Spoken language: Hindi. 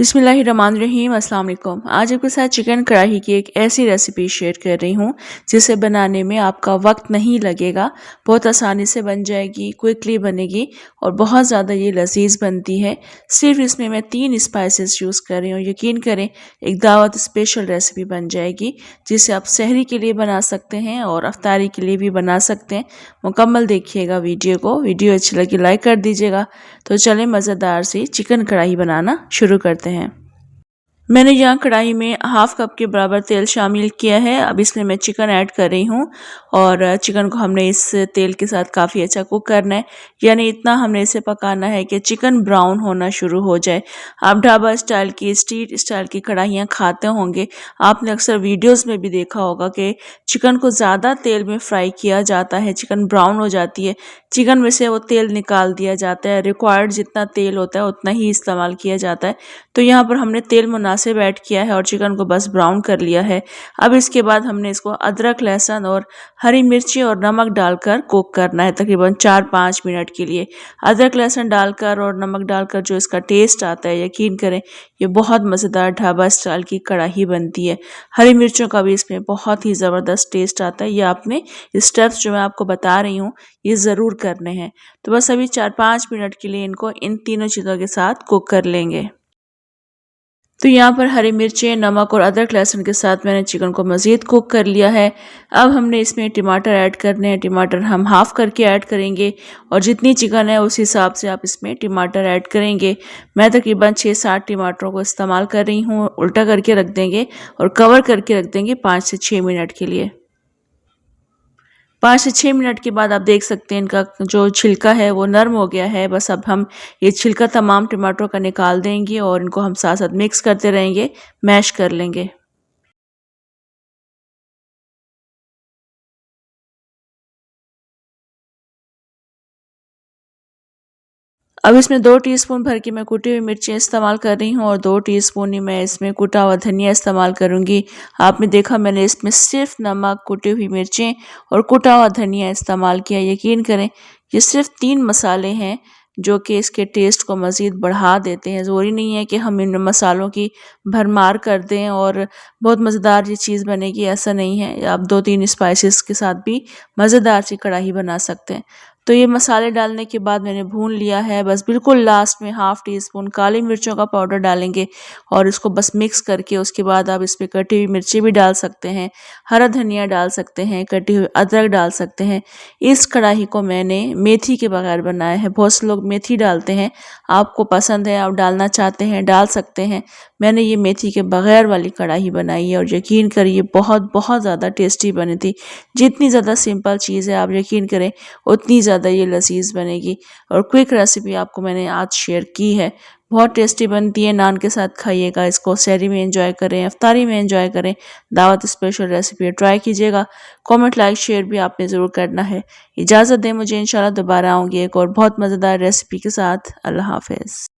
बिस्मिल्लाहिर्रहमानिर्रहीम अस्सलाम वालेकुम। आज आपके साथ चिकन कढ़ाई की एक ऐसी रेसिपी शेयर कर रही हूँ जिसे बनाने में आपका वक्त नहीं लगेगा, बहुत आसानी से बन जाएगी, क्विकली बनेगी और बहुत ज़्यादा ये लजीज बनती है। सिर्फ इसमें मैं 3 स्पाइसेस यूज़ कर रही हूँ। यकीन करें एक दावत स्पेशल रेसिपी बन जाएगी जिसे आप सहरी के लिए बना सकते हैं और अफ्तारी के लिए भी बना सकते हैं। मुकम्मल देखिएगा वीडियो को। वीडियो अच्छी लगी लाइक कर दीजिएगा। तो चलें मज़ेदार सी चिकन कढ़ाई बनाना शुरू करते हैं। मैंने यहाँ कढ़ाई में हाफ कप के बराबर तेल शामिल किया है। अब इसमें मैं चिकन ऐड कर रही हूँ और चिकन को हमने इस तेल के साथ काफ़ी अच्छा कुक करना है, यानी इतना हमने इसे पकाना है कि चिकन ब्राउन होना शुरू हो जाए। आप ढाबा स्टाइल की, स्ट्रीट स्टाइल की कढ़ाइयाँ खाते होंगे, आपने अक्सर वीडियोस में भी देखा होगा कि चिकन को ज़्यादा तेल में फ्राई किया जाता है, चिकन ब्राउन हो जाती है, चिकन में से वो तेल निकाल दिया जाता है, रिक्वायर्ड जितना तेल होता है उतना ही इस्तेमाल किया जाता है। तो यहाँ पर हमने तेल मुनासिब ऐड किया है और चिकन को बस ब्राउन कर लिया है। अब इसके बाद हमने इसको अदरक, लहसुन और हरी मिर्ची और नमक डालकर कुक करना है तकरीबन 4-5 मिनट के लिए। अदरक लहसुन डालकर और नमक डालकर जो इसका टेस्ट आता है, यकीन करें ये बहुत मज़ेदार ढाबा स्टाइल की कढ़ाई बनती है। हरी मिर्चों का भी इसमें बहुत ही ज़बरदस्त टेस्ट आता है। ये आपने स्टेप्स जो मैं आपको बता रही हूँ ये ज़रूर करने हैं। तो बस अभी 4-5 मिनट के लिए इनको इन तीनों चीज़ों के साथ कुक कर लेंगे। तो यहाँ पर हरी मिर्चें, नमक और अदरक लहसुन के साथ मैंने चिकन को मज़ीद कुक कर लिया है। अब हमने इसमें टमाटर ऐड करने हैं। टमाटर हम हाफ़ करके ऐड करेंगे और जितनी चिकन है उस हिसाब से आप इसमें टमाटर ऐड करेंगे। मैं तकरीबन 6-7 टमाटरों को इस्तेमाल कर रही हूँ। उल्टा करके रख देंगे और कवर करके रख देंगे 5 से 6 मिनट के लिए। 5 से 6 मिनट के बाद आप देख सकते हैं इनका जो छिलका है वो नरम हो गया है। बस अब हम ये छिलका तमाम टमाटरों का निकाल देंगे और इनको हम साथ साथ मिक्स करते रहेंगे, मैश कर लेंगे। अब इसमें 2 टीस्पून भर के मैं कुटी हुई मिर्चें इस्तेमाल कर रही हूँ और 2 टीस्पून ही मैं इसमें कुटा हुआ धनिया इस्तेमाल करूँगी। आपने देखा मैंने इसमें सिर्फ नमक, कुटी हुई मिर्चें और कुटा हुआ धनिया इस्तेमाल किया। यकीन करें ये सिर्फ 3 मसाले हैं जो कि इसके टेस्ट को मज़ीद बढ़ा देते हैं। ज़रूरी नहीं है कि हम इन मसालों की भरमार कर दें और बहुत मज़ेदार ये चीज़ बनेगी, ऐसा नहीं है। आप 2-3 स्पाइसेस के साथ भी मज़ेदार सी कढ़ाई बना सकते हैं। तो ये मसाले डालने के बाद मैंने भून लिया है। बस बिल्कुल लास्ट में हाफ़ टी स्पून काली मिर्चों का पाउडर डालेंगे और इसको बस मिक्स करके उसके बाद आप इसमें कटी हुई मिर्ची भी डाल सकते हैं, हरा धनिया डाल सकते हैं, कटी हुई अदरक डाल सकते हैं। इस कढ़ाई को मैंने मेथी के बगैर बनाया है। बहुत से लोग मेथी डालते हैं, आपको पसंद है, आप डालना चाहते हैं डाल सकते हैं। मैंने ये मेथी के बगैर वाली कढ़ाई बनाई है और यकीन करिए बहुत बहुत ज़्यादा टेस्टी बनी थी। जितनी ज़्यादा सिंपल चीज़ है आप यकीन करें उतनी ज़्यादा ये लजीज बनेगी और क्विक रेसिपी आपको मैंने आज शेयर की है। बहुत टेस्टी बनती है, नान के साथ खाइएगा इसको, सहरी में एंजॉय करें, अफ्तारी में एंजॉय करें। दावत स्पेशल रेसिपी ट्राई कीजिएगा। कमेंट, लाइक, शेयर भी आपने ज़रूर करना है। इजाज़त दें मुझे, इंशाल्लाह दोबारा आऊँगी एक और बहुत मज़ेदार रेसिपी के साथ। अल्लाह हाफ़िज़।